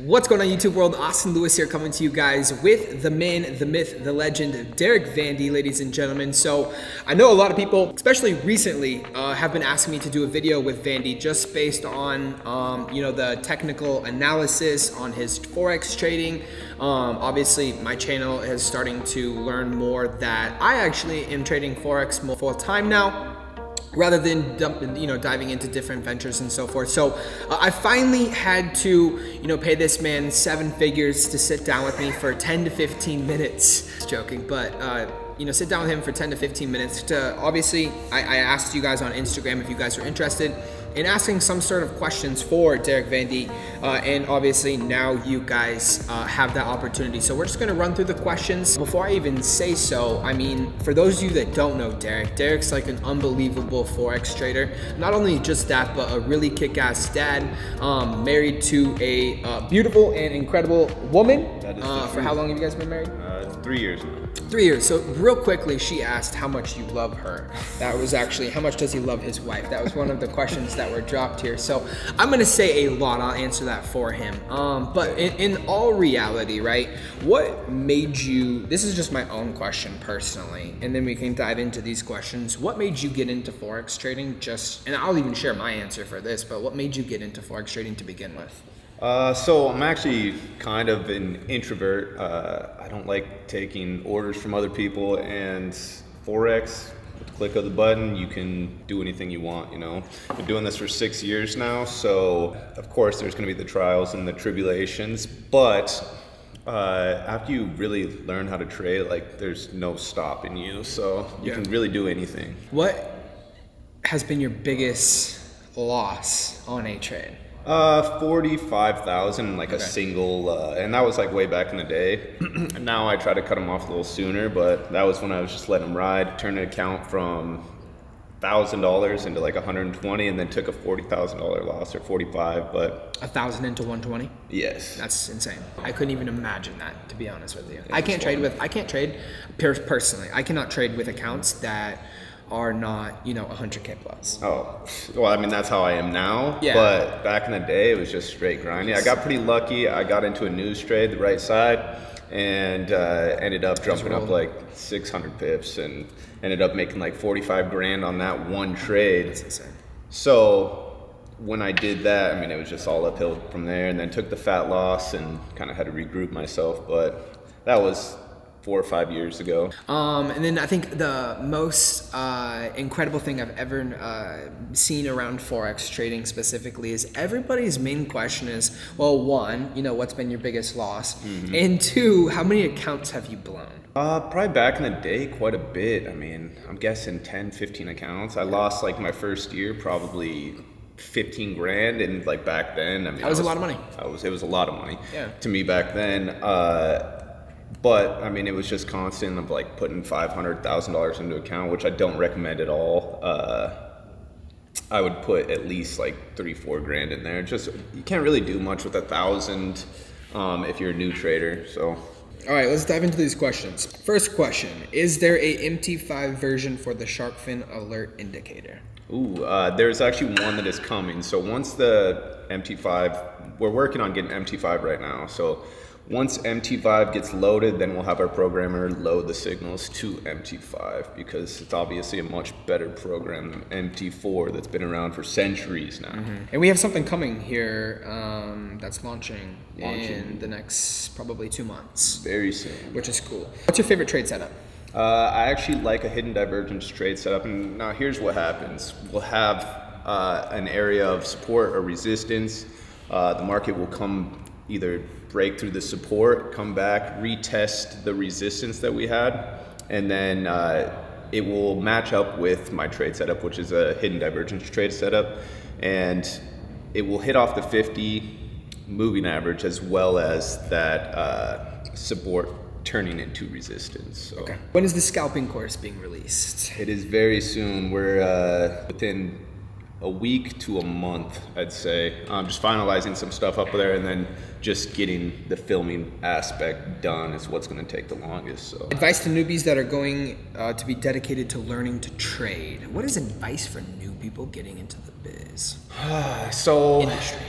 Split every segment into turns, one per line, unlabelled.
What's going on, YouTube world? Austin Lewis here, coming to you guys with the man, the myth, the legend, Derek Vandy, ladies and gentlemen. So I know a lot of people, especially recently, have been asking me to do a video with Vandy just based on the technical analysis on his Forex trading. Obviously, my channel is starting to learn more that I actually am trading Forex more full time now, rather than diving into different ventures and so forth. So I finally had to, pay this man 7 figures to sit down with me for 10 to 15 minutes. Just joking, but sit down with him for 10 to 15 minutes to, obviously, I asked you guys on Instagram if you guys are interested in asking some sort of questions for Derek Vandy, and obviously now you guys have that opportunity. So we're just gonna run through the questions. Before I even say so, I mean, for those of you that don't know Derek's like an unbelievable Forex trader. Not only just that, but a really kick-ass dad, married to a beautiful and incredible woman.
That is
for how long have you guys been married?
3 years now.
3 years. So real quickly, she asked how much you love her. That was actually, how much does he love his wife? That was one of the questions that were dropped here. So I'm gonna say a lot. I'll answer that for him. But in all reality, right, what made you, this is just my own question personally, and then we can dive into these questions. What made you get into Forex trading? And I'll even share my answer for this, but what made you get into Forex trading to begin with?
So I'm actually kind of an introvert. I don't like taking orders from other people, and Forex, with the click of the button, you can do anything you want, Been doing this for 6 years now, so of course there's gonna be the trials and the tribulations, but after you really learn how to trade, like, there's no stopping you, so you can really do anything.
What has been your biggest loss on a trade?
45,000, like a single, and that was like way back in the day. Now I try to cut them off a little sooner, but that was when I was just letting them ride. Turned an account from $1,000 into like 120, and then took a $40,000 loss, or 45. But
1,000 into 120?
Yes.
That's insane. I couldn't even imagine that, to be honest with you. I can't trade personally. I cannot trade with accounts that are not, 100K plus.
Oh, well, I mean, that's how I am now.
Yeah.
But back in the day, it was just straight grinding. I got pretty lucky. I got into a news trade, the right side, and ended up jumping up like 600 pips and ended up making like 45 grand on that one trade.
That's insane.
So when I did that, I mean, it was just all uphill from there, and then took the fat loss and kind of had to regroup myself. But that was 4 or 5 years ago. And
then I think the most incredible thing I've ever seen around Forex trading specifically is everybody's main question is, well, one, what's been your biggest loss? Mm-hmm. And two, how many accounts have you blown?
Probably back in the day, quite a bit. I mean, I'm guessing 10, 15 accounts. I lost like my first year, probably 15 grand, and like back then, I mean,
that was a lot of money.
It was a lot of money,
yeah, to
me back then. But I mean, it was just constant of like putting $500,000 into account, which I don't recommend at all. I would put at least like 3-4 grand in there. Just, you can't really do much with 1,000 if you're a new trader. So,
all right, let's dive into these questions. First question: is there a MT5 version for the Sharkfin alert indicator?
Ooh, there's actually one that is coming. So once the MT5, we're working on getting MT5 right now. So once MT5 gets loaded, then we'll have our programmer load the signals to MT5, because it's obviously a much better program than MT4 that's been around for centuries now. Mm-hmm.
And we have something coming here that's launching in the next probably 2 months.
Very soon.
Which is cool. What's your favorite trade setup?
I actually like a hidden divergence trade setup, and now here's what happens. We'll have an area of support or resistance. The market will come either break through the support, come back, retest the resistance that we had, and then it will match up with my trade setup, which is a hidden divergence trade setup, and it will hit off the 50 moving average as well as that support turning into resistance. So.
Okay. When is the scalping course being released?
It is very soon. We're within a week to a month, I'd say. I'm just finalizing some stuff up there, and then just getting the filming aspect done is what's going to take the longest. So,
advice to newbies that are going to be dedicated to learning to trade. What is advice for new people getting into the biz?
So,
industry.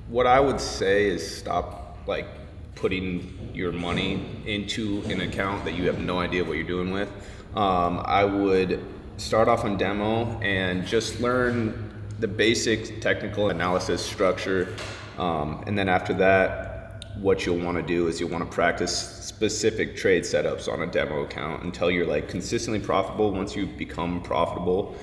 What I would say is stop like putting your money into an account that you have no idea what you're doing with, I would start off on demo and just learn the basic technical analysis structure. And then after that, what you'll want to do is you'll want to practice specific trade setups on a demo account until you're like consistently profitable. Once you become profitable,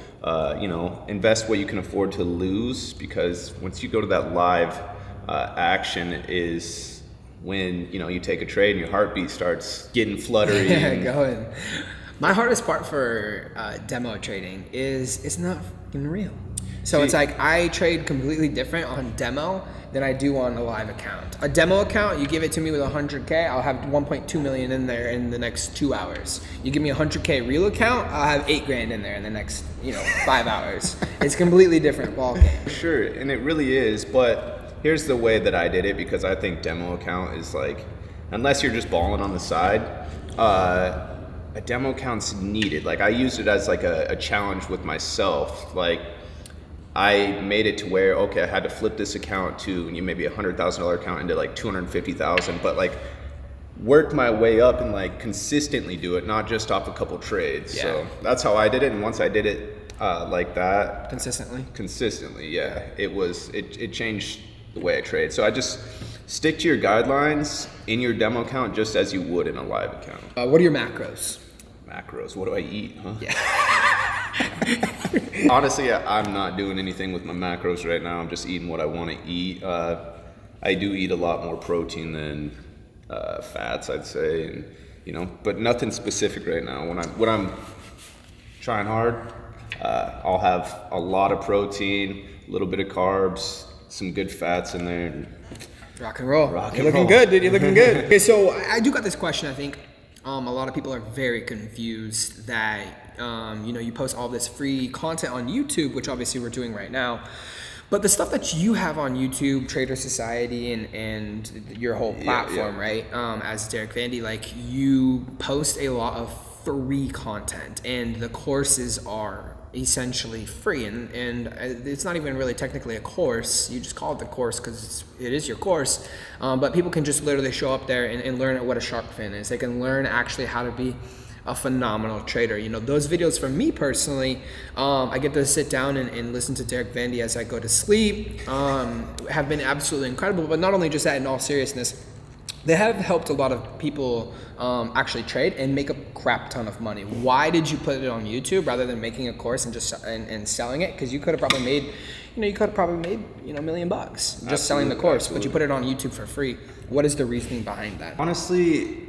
you know, invest what you can afford to lose, because once you go to that live action is when, you know, you take a trade and your heartbeat starts getting fluttery.
Going. My hardest part for demo trading is it's not fucking real. So it's like I trade completely different on demo than I do on a live account. A demo account, you give it to me with 100K, I'll have 1.2 million in there in the next 2 hours. You give me a 100K real account, I'll have 8 grand in there in the next, you know, 5 hours. It's completely different ball game.
Sure, and it really is, but here's the way that I did it, because I think demo account is like, unless you're just balling on the side, a demo account's needed. Like I used it as like a challenge with myself. Like I made it to where, okay, I had to flip this account to maybe $100,000 account into like 250,000, but like work my way up and like consistently do it, not just off a couple trades. Yeah. So that's how I did it. And once I did it like that, consistently, yeah, it changed the way I trade. So I just stick to your guidelines in your demo account just as you would in a live account.
What are your macros?
Macros, what do I eat, huh?
Yeah.
Honestly, I'm not doing anything with my macros right now. I'm just eating what I want to eat. I do eat a lot more protein than fats, I'd say, and you know, but nothing specific right now. When I'm trying hard, I'll have a lot of protein, a little bit of carbs, some good fats in there. And
rock and roll. You're looking good, dude. You're looking good. Okay, so I do got this question. I think a lot of people are very confused that you know, you post all this free content on YouTube, which obviously we're doing right now, but the stuff that you have on YouTube, Trader Society, and your whole platform, right? As Derek Vandy, like you post a lot of free content, and the courses are essentially free, and it's not even really technically a course. You just call it the course because it is your course, but people can just literally show up there and learn what a Sharkfin is. They can learn actually how to be a phenomenal trader. You know, those videos for me personally, I get to sit down and listen to Derek Vandy as I go to sleep, have been absolutely incredible. But not only just that, in all seriousness, they have helped a lot of people actually trade and make a crap ton of money. Why did you put it on YouTube rather than making a course and just and selling it? Because you could have probably made, you know, $1 million just selling the course, but you put it on YouTube for free. What is the reasoning behind that?
Honestly,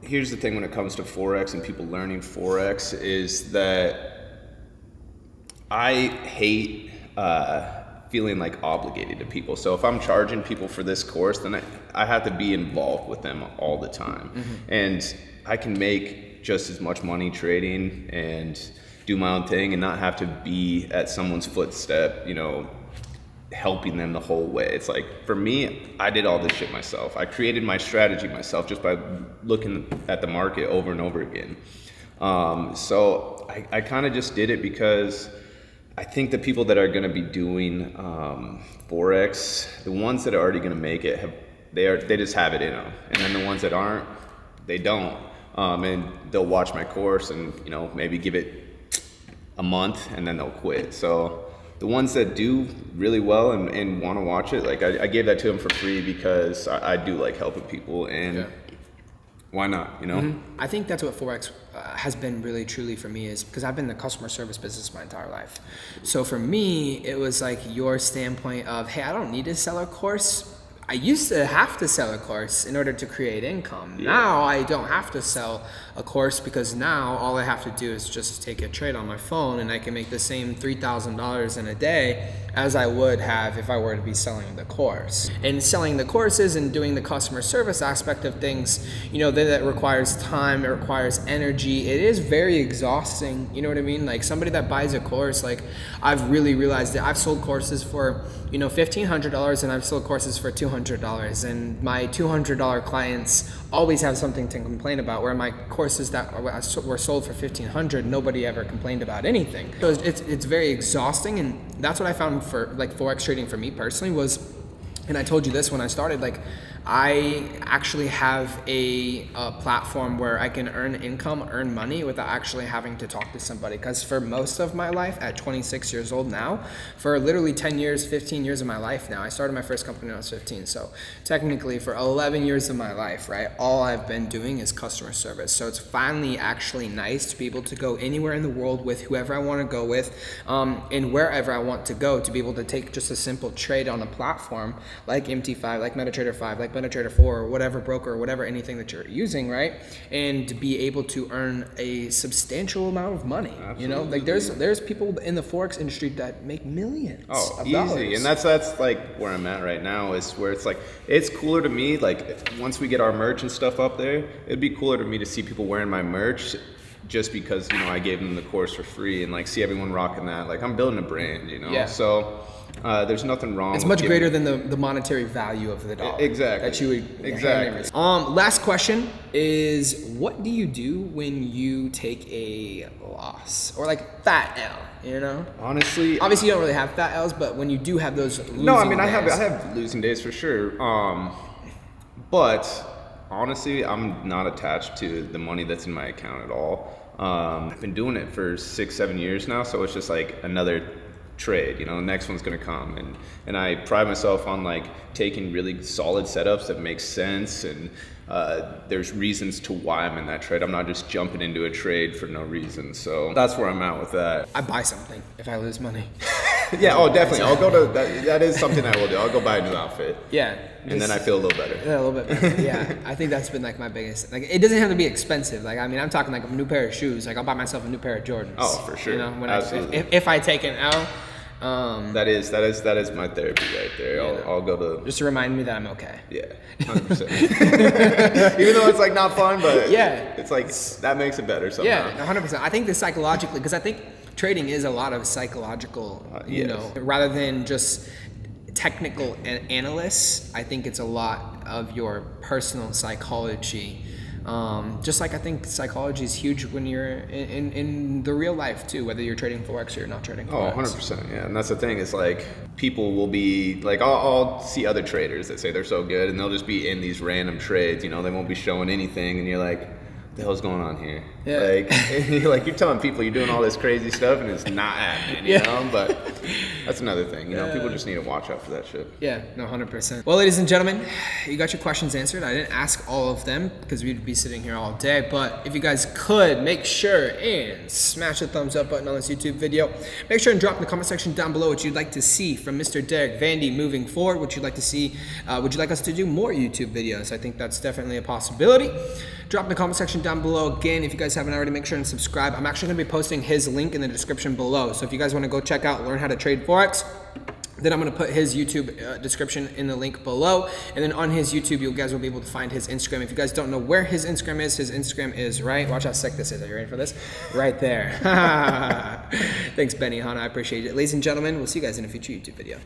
here's the thing when it comes to Forex and people learning Forex is that I hate feeling like obligated to people. So if I'm charging people for this course, then I have to be involved with them all the time. Mm-hmm. And I can make just as much money trading and do my own thing and not have to be at someone's footstep, you know, helping them the whole way. It's like, for me, I did all this shit myself. I created my strategy myself just by looking at the market over and over again. So I kind of just did it because I think the people that are going to be doing Forex, the ones that are already going to make it, they just have it in them. And then the ones that aren't, they don't. And they'll watch my course and, you know, maybe give it a month and then they'll quit. So the ones that do really well and want to watch it, like I gave that to them for free because I do like helping people, and why not, you know?
Mm-hmm. I think that's what Forex has been really truly for me, is because I've been in the customer service business my entire life. So for me, it was like your standpoint of, hey, I don't need to sell a course. I used to have to sell a course in order to create income. Yeah. Now I don't have to sell a course because now all I have to do is just take a trade on my phone and I can make the same $3,000 in a day as I would have if I were to be selling the course. And selling the courses and doing the customer service aspect of things, you know, that requires time, it requires energy. It is very exhausting, you know what I mean? Like somebody that buys a course, like I've really realized that I've sold courses for, you know, $1,500 and I've sold courses for $200, and my $200 clients always have something to complain about, where my courses that were sold for $1,500, nobody ever complained about anything. So it's very exhausting, and that's what I found for like Forex trading for me personally was and I told you this when I started, like I actually have a platform where I can earn income, earn money without actually having to talk to somebody. Because for most of my life, at 26 years old now, for literally 10 years, 15 years of my life now, I started my first company when I was 15. So technically for 11 years of my life, right, all I've been doing is customer service. So it's finally actually nice to be able to go anywhere in the world with whoever I want to go with, and wherever I want to go, to be able to take just a simple trade on a platform like MT5, like MetaTrader 5, like MetaTrader 4, or whatever broker, or whatever, anything that you're using, right? And to be able to earn a substantial amount of money. Absolutely. You know, like there's people in the Forex industry that make millions of
easy
dollars.
And that's like where I'm at right now, is where it's like, it's cooler to me, like once we get our merch and stuff up there, it'd be cooler to me to see people wearing my merch just because, you know, I gave them the course for free, and like see everyone rocking that. Like I'm building a brand, you know. Yeah. So there's nothing wrong.
It's much greater than the monetary value of the dollar.
Exactly.
That you would. Last question is, what do you do when you take a loss or like fat L? You know. Honestly, obviously you don't really have fat L's, but when you do have those losing
no, I mean
days,
I have losing days for sure. But honestly, I'm not attached to the money that's in my account at all. I've been doing it for 6-7 years now, so it's just like another trade, you know, the next one's gonna come, and I pride myself on like taking really solid setups that make sense, and there's reasons to why I'm in that trade. I'm not just jumping into a trade for no reason. So that's where I'm at with that.
I buy something if I lose money.
Yeah, oh definitely. I'll go to that is something I will do. I'll go buy a new outfit.
Yeah.
And then I feel a little better.
Yeah, a little bit better. Yeah. I think that's been like my biggest, like it doesn't have to be expensive. Like I mean, I'm talking like a new pair of shoes. Like I'll buy myself a new pair of Jordans.
Oh, for sure.
You know, when
absolutely.
If I take an L.
That is my therapy right there. I'll go to
just to remind me that I'm okay.
Yeah, 100%. Even though it's like not fun, but yeah, it's like that makes it better somehow.
Yeah, 100%. I think this psychologically, because I think trading is a lot of psychological, you know, rather than just technical analysts. I think it's a lot of your personal psychology. Just like I think psychology is huge when you're in the real life too, whether you're trading Forex or you're not trading Forex.
Oh, 100%, yeah. And that's the thing, is like people will be like, I'll see other traders that say they're so good, and they'll just be in these random trades, you know, they won't be showing anything, and you're like, what the hell's going on here? Yeah. Like you're telling people you're doing all this crazy stuff and it's not happening, you know? But that's another thing, you know, people just need to watch out for that shit.
Yeah, no, 100%. Well, ladies and gentlemen, you got your questions answered. I didn't ask all of them because we'd be sitting here all day, but if you guys could, make sure and smash the thumbs up button on this YouTube video. Make sure and drop in the comment section down below what you'd like to see from Mr. Derek Vandy moving forward, what you'd like to see. Would you like us to do more YouTube videos? I think that's definitely a possibility. Drop in the comment section down below. Again, if you guys haven't already, make sure and subscribe. I'm actually going to be posting his link in the description below. So if you guys want to go check out Learn How to Trade Forex, then I'm going to put his YouTube description in the link below. And then on his YouTube, you guys will be able to find his Instagram. If you guys don't know where his Instagram is right. Watch how sick this is. Are you ready for this? Right there. Thanks, Benny, Hannah. I appreciate it. Ladies and gentlemen, we'll see you guys in a future YouTube video.